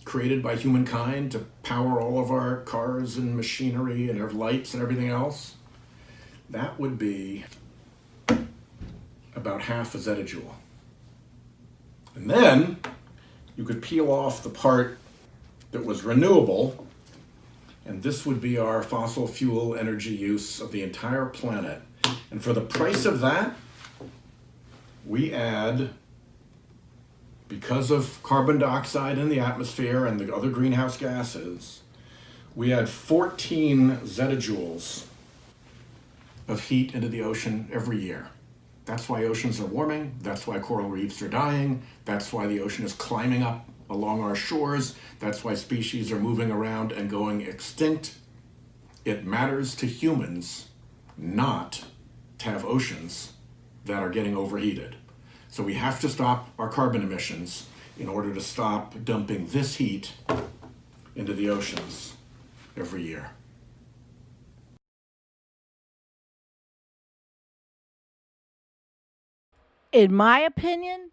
Speaker 4: created by humankind to power all of our cars and machinery and our lights and everything else, that would be about half a zettajoule. And then you could peel off the part that was renewable, and this would be our fossil fuel energy use of the entire planet. And for the price of that, we add, because of carbon dioxide in the atmosphere and the other greenhouse gases, we add 14 zettajoules of heat into the ocean every year. That's why oceans are warming. That's why coral reefs are dying. That's why the ocean is climbing up along our shores. That's why species are moving around and going extinct. It matters to humans not to have oceans that are getting overheated. So we have to stop our carbon emissions in order to stop dumping this heat into the oceans every year.
Speaker 1: In my opinion,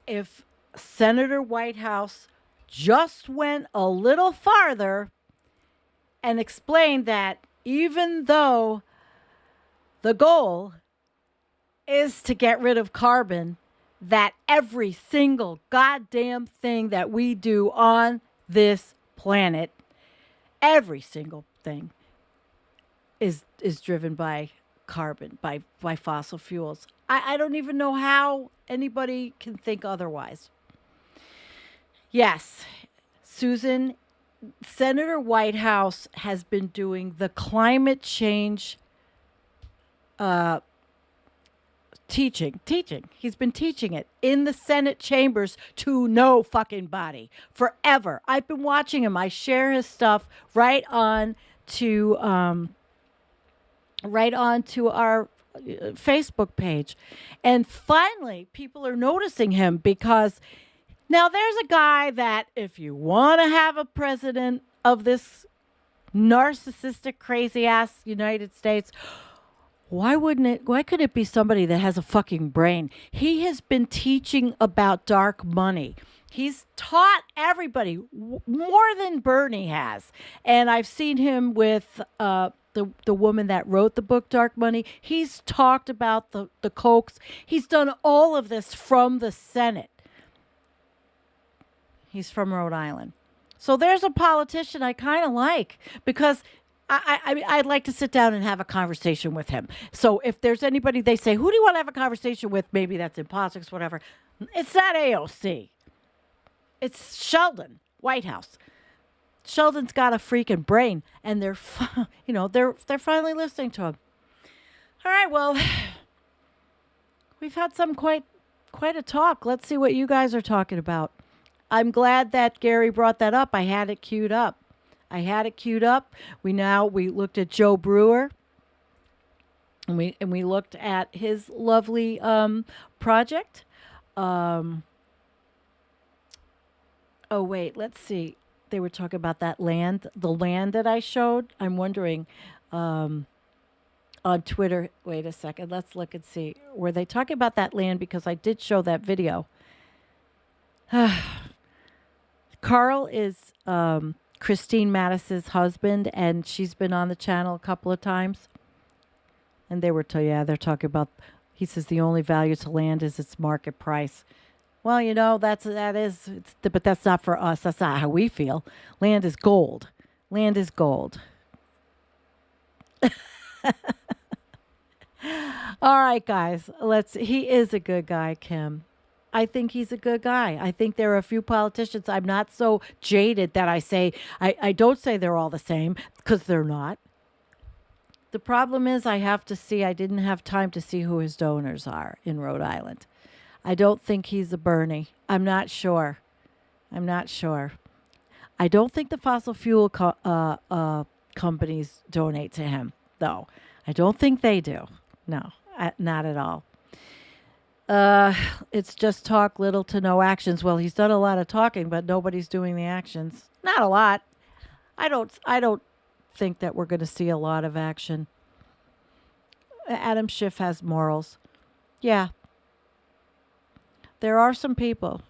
Speaker 1: if Senator Whitehouse just went a little farther and explained that even though the goal is to get rid of carbon, that every single goddamn thing that we do on this planet, every single thing is driven by carbon, by fossil fuels. I don't even know how anybody can think otherwise. Yes, Susan, Senator Whitehouse has been doing the climate change teaching. He's been teaching it in the Senate chambers to no fucking body forever. I've been watching him. I share his stuff right on to our Facebook page. And finally, people are noticing him because now there's a guy that if you want to have a president of this narcissistic, crazy ass United States. Why could it be somebody that has a fucking brain? He has been teaching about dark money. He's taught everybody more than Bernie has. And I've seen him with the woman that wrote the book Dark Money. He's talked about the Kochs. He's done all of this from the Senate. He's from Rhode Island. So there's a politician I kind of like, because I'd like to sit down and have a conversation with him. So if there's anybody they say, who do you want to have a conversation with? Maybe that's in politics, whatever. It's not AOC. It's Sheldon, White House. Sheldon's got a freaking brain, and they're finally listening to him. All right, well, we've had some quite a talk. Let's see what you guys are talking about. I'm glad that Gary brought that up. I had it queued up. We looked at Joe Brewer, and we looked at his lovely project. Oh wait, let's see. They were talking about the land that I showed. I'm wondering on Twitter. Wait a second. Let's look and see. Were they talking about that land? Because I did show that video. Carl is Christine Mattis's husband, and she's been on the channel a couple of times. And they're talking about, he says the only value to land is its market price. Well, but that's not for us. That's not how we feel. Land is gold. Land is gold. All right, guys. He is a good guy, Kim. I think he's a good guy. I think there are a few politicians. I'm not so jaded that I say, I don't say they're all the same, because they're not. The problem is I didn't have time to see who his donors are in Rhode Island. I don't think he's a Bernie. I'm not sure. I don't think the fossil fuel companies donate to him, though. I don't think they do. No, not at all. It's just talk, little to no actions. Well, he's done a lot of talking, but nobody's doing the actions. Not a lot. I don't think that we're going to see a lot of action. Adam Schiff has morals. Yeah. There are some people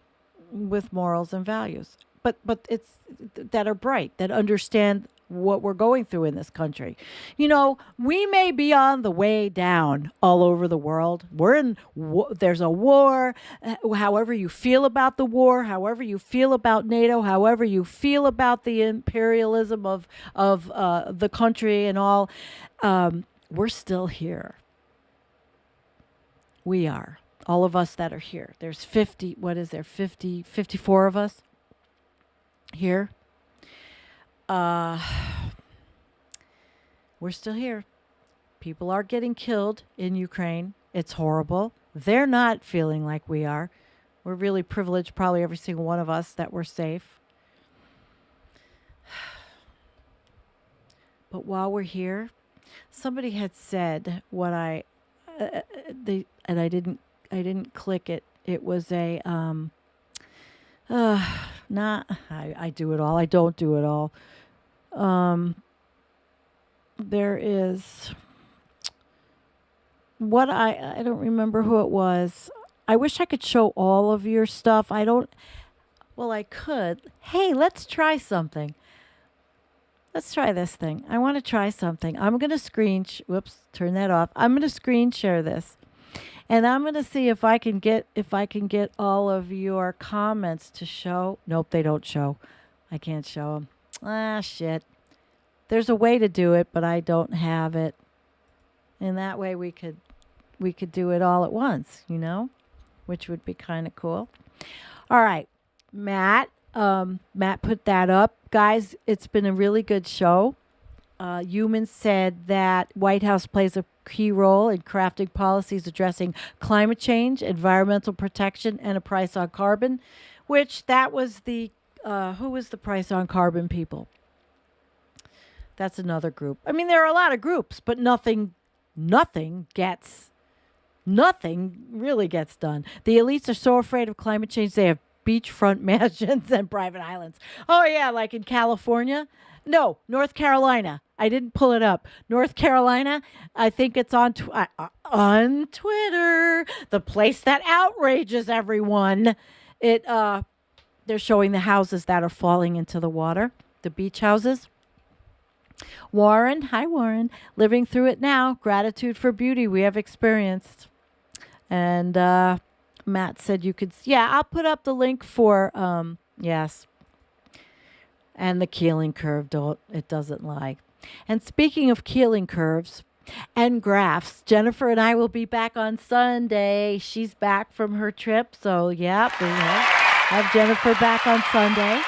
Speaker 1: with morals and values, but it's that are bright, that understand what we're going through in this country. We may be on the way down all over the world. There's a war. However you feel about the war, however you feel about NATO, however you feel about the imperialism of the country and all, we're still here. We are. All of us that are here. There's 54 of us here. We're still here. People are getting killed in Ukraine. It's horrible. They're not feeling like we are. We're really privileged, probably every single one of us, that we're safe. But while we're here, somebody had said what I didn't click it. It was a I do it all. I don't do it all. There is what I don't remember who it was. I wish I could show all of your stuff. I could. Hey, let's try something. Let's try this thing. I want to try something. I'm going to turn that off. I'm going to screen share this. And I'm going to see if I can get all of your comments to show. Nope, they don't show. I can't show them. Shit. There's a way to do it, but I don't have it. And that way we could do it all at once, which would be kind of cool. All right. Matt put that up. Guys, it's been a really good show. Human said that White House plays a key role in crafting policies addressing climate change, environmental protection, and a price on carbon, which that was who was the price on carbon people? That's another group. I mean, there are a lot of groups, but nothing really gets done. The elites are so afraid of climate change, they have beachfront mansions and private islands. Oh, yeah, like in California. No, North Carolina. I didn't pull it up. North Carolina. I think it's on Twitter, the place that outrages everyone. They're showing the houses that are falling into the water, the beach houses. Warren, hi Warren, living through it now. Gratitude for beauty we have experienced. And Matt said you could. Yeah, I'll put up the link for yes. And the Keeling curve, it doesn't lie. And speaking of Keeling curves and graphs, Jennifer and I will be back on Sunday. She's back from her trip, so yeah, we have Jennifer back on Sunday.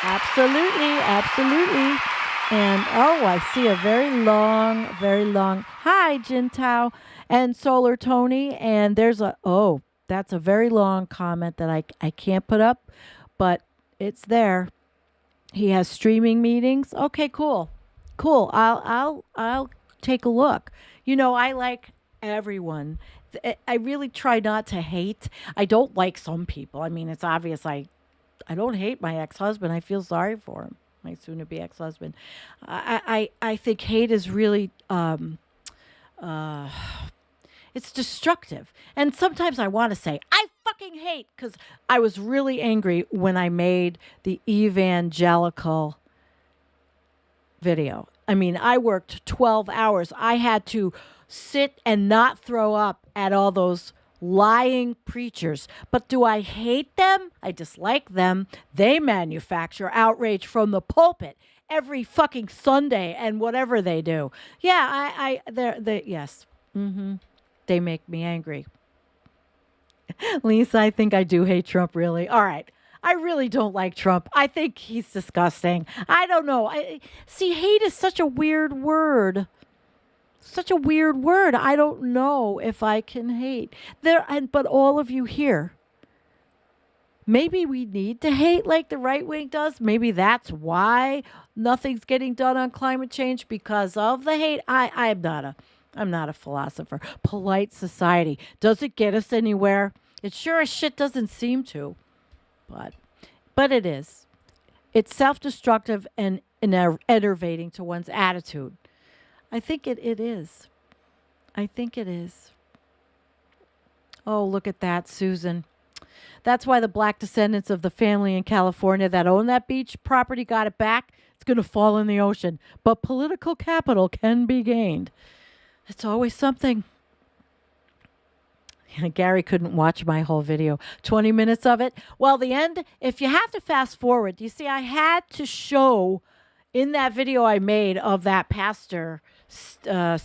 Speaker 1: Absolutely, absolutely. And I see a very long. Hi, Jin Tao and Solar Tony. And there's that's a very long comment that I can't put up, but it's there. He has streaming meetings. Okay, cool. I'll take a look. I like everyone. I really try not to hate. I don't like some people. I mean, it's obvious. I don't hate my ex-husband. I feel sorry for him, my soon-to-be ex-husband. I think hate is really it's destructive. And sometimes I want to say, I fucking hate, because I was really angry when I made the evangelical video. I mean, I worked 12 hours. I had to sit and not throw up at all those lying preachers. But do I hate them? I dislike them. They manufacture outrage from the pulpit every fucking Sunday and whatever they do. Yeah, yes. Mm-hmm. They make me angry. Lisa, I think I do hate Trump, really. All right. I really don't like Trump. I think he's disgusting. I don't know. See, hate is such a weird word. Such a weird word. I don't know if I can hate. But all of you here, maybe we need to hate like the right wing does. Maybe that's why nothing's getting done on climate change, because of the hate. I'm not a philosopher. Polite society. Does it get us anywhere? It sure as shit doesn't seem to. But it is. It's self-destructive and enervating to one's attitude. I think it is. I think it is. Oh, look at that, Susan. That's why the black descendants of the family in California that own that beach property got it back. It's going to fall in the ocean. But political capital can be gained. It's always something. Gary couldn't watch my whole video. 20 minutes of it. Well, the end, if you have to fast forward, you see, I had to show in that video I made of that pastor, oh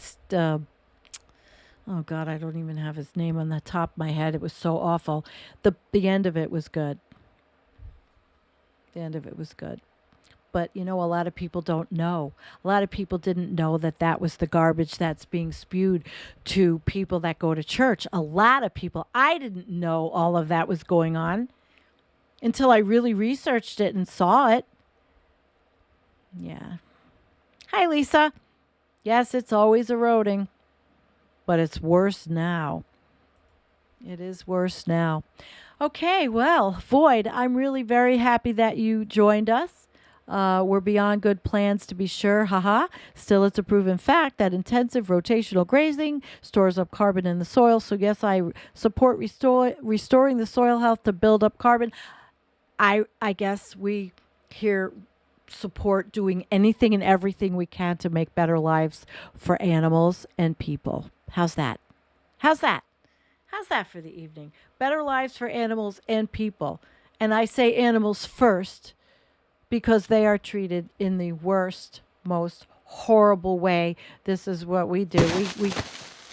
Speaker 1: God, I don't even have his name on the top of my head. It was so awful. The end of it was good. The end of it was good. But, a lot of people don't know. A lot of people didn't know that was the garbage that's being spewed to people that go to church. A lot of people, I didn't know all of that was going on until I really researched it and saw it. Yeah. Hi, Lisa. Yes, it's always eroding, but it's worse now. It is worse now. Okay, well, Void, I'm really very happy that you joined us. We're beyond good plans, to be sure. Haha. Still, it's a proven fact that intensive rotational grazing stores up carbon in the soil. So, yes, I support restoring the soil health to build up carbon. I guess we here support doing anything and everything we can to make better lives for animals and people. How's that? How's that? How's that for the evening? Better lives for animals and people. And I say animals first, because they are treated in the worst, most horrible way. This is what we do.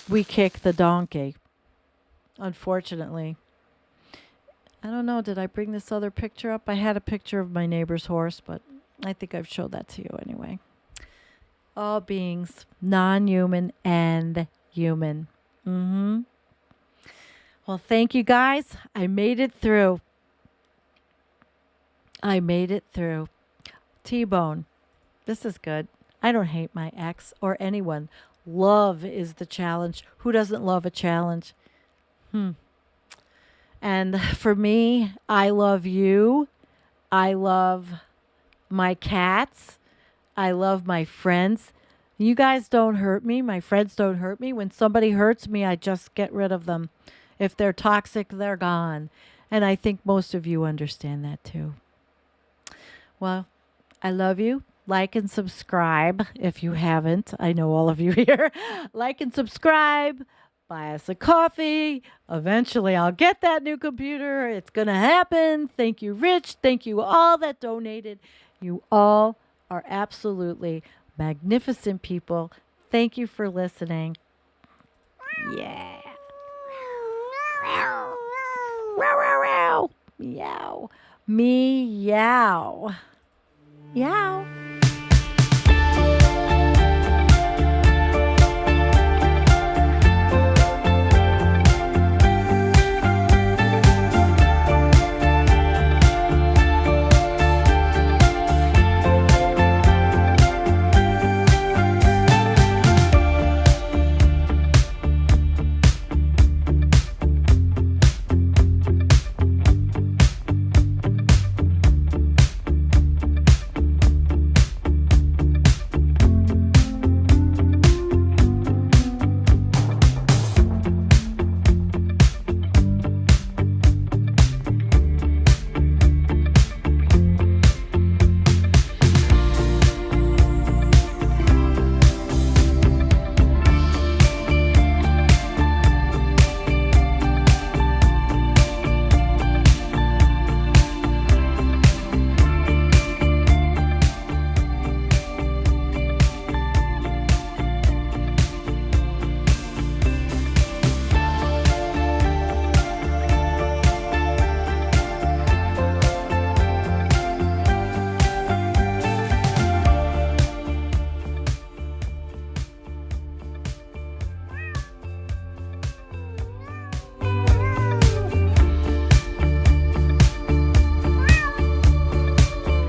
Speaker 1: We kick the donkey, unfortunately. I don't know. Did I bring this other picture up? I had a picture of my neighbor's horse, but I think I've showed that to you anyway. All beings, non-human and human. Well, thank you guys. I made it through. T-Bone. This is good. I don't hate my ex or anyone. Love is the challenge. Who doesn't love a challenge? And for me, I love you. I love my cats. I love my friends. You guys don't hurt me. My friends don't hurt me. When somebody hurts me, I just get rid of them. If they're toxic, they're gone. And I think most of you understand that too. Well, I love you. Like and subscribe if you haven't. I know all of you here. Like and subscribe. Buy us a coffee. Eventually, I'll get that new computer. It's going to happen. Thank you, Rich. Thank you all that donated. You all are absolutely magnificent people. Thank you for listening. Yeah. Meow. Meow. Meow. Meow.